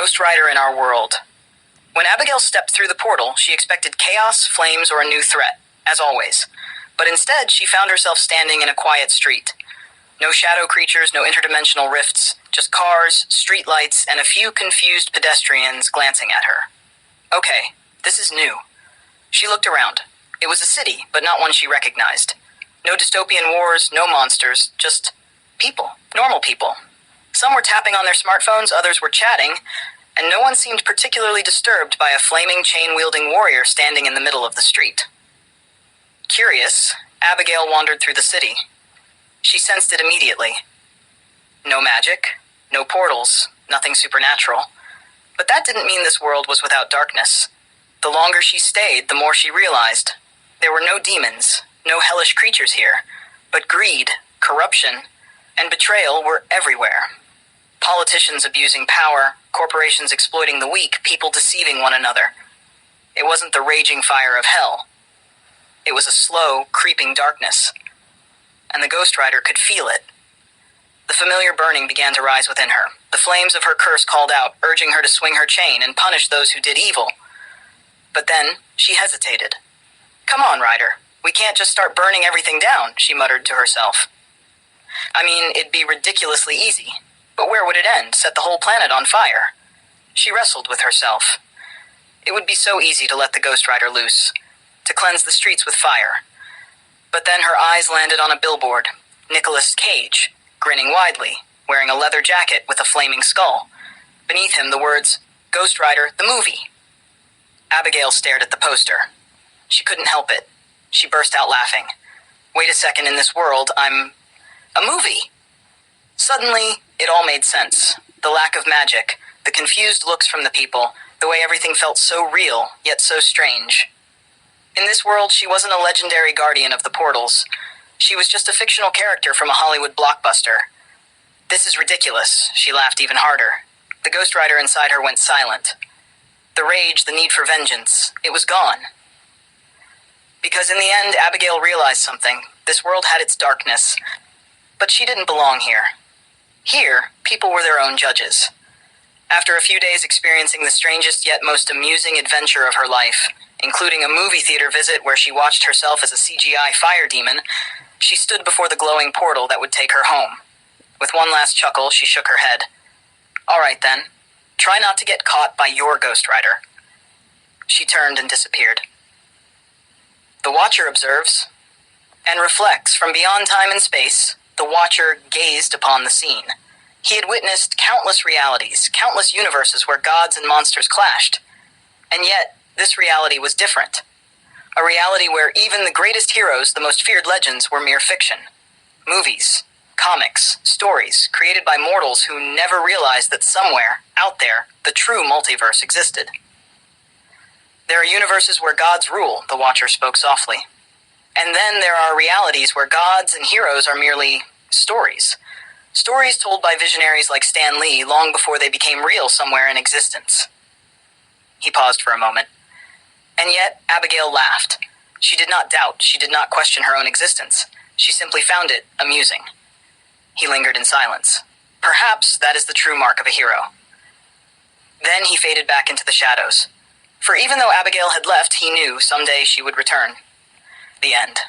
Ghost Rider in our world. When Abigail stepped through the portal, she expected chaos, flames, or a new threat, as always. But instead, she found herself standing in a quiet street. No shadow creatures, no interdimensional rifts, just cars, street lights, and a few confused pedestrians glancing at her. Okay, this is new. She looked around. It was a city, but not one she recognized. No dystopian wars, no monsters, just people, normal people. Some were tapping on their smartphones, others were chatting, and no one seemed particularly disturbed by a flaming chain-wielding warrior standing in the middle of the street. Curious, Abigail wandered through the city. She sensed it immediately. No magic, no portals, nothing supernatural. But that didn't mean this world was without darkness. The longer she stayed, the more she realized. There were no demons, no hellish creatures here, but greed, corruption, and betrayal were everywhere. Politicians abusing power, corporations exploiting the weak, people deceiving one another. It wasn't the raging fire of hell. It was a slow, creeping darkness, and the Ghost Rider could feel it. The familiar burning began to rise within her. The flames of her curse called out, urging her to swing her chain and punish those who did evil. But then, she hesitated. "Come on, Rider. We can't just start burning everything down," she muttered to herself. I mean, it'd be ridiculously easy. But where would it end? Set the whole planet on fire? She wrestled with herself. It would be so easy to let the Ghost Rider loose, to cleanse the streets with fire. But then her eyes landed on a billboard. Nicolas Cage, grinning widely, wearing a leather jacket with a flaming skull. Beneath him, the words, "Ghost Rider, the movie." Abigail stared at the poster. She couldn't help it. She burst out laughing. Wait a second, in this world, I'm a movie. Suddenly, it all made sense. The lack of magic, the confused looks from the people, the way everything felt so real, yet so strange. In this world, she wasn't a legendary guardian of the portals. She was just a fictional character from a Hollywood blockbuster. This is ridiculous, she laughed even harder. The Ghost Rider inside her went silent. The rage, the need for vengeance, it was gone. Because in the end, Abigail realized something. This world had its darkness, but she didn't belong here. Here, people were their own judges. After a few days experiencing the strangest yet most amusing adventure of her life, including a movie theater visit where she watched herself as a CGI fire demon, she stood before the glowing portal that would take her home. With one last chuckle, she shook her head. All right then, try not to get caught by your Ghost Rider. She turned and disappeared. The Watcher observes and reflects from beyond time and space. The Watcher gazed upon the scene. He had witnessed countless realities, countless universes where gods and monsters clashed. And yet, this reality was different. A reality where even the greatest heroes, the most feared legends, were mere fiction. Movies, comics, stories, created by mortals who never realized that somewhere, out there, the true multiverse existed. There are universes where gods rule, the Watcher spoke softly. And then there are realities where gods and heroes are merely stories. Stories told by visionaries like Stan Lee long before they became real somewhere in existence. He paused for a moment. And yet, Abigail laughed. She did not doubt, she did not question her own existence. She simply found it amusing. He lingered in silence. Perhaps that is the true mark of a hero. Then he faded back into the shadows. For even though Abigail had left, he knew someday she would return. The end.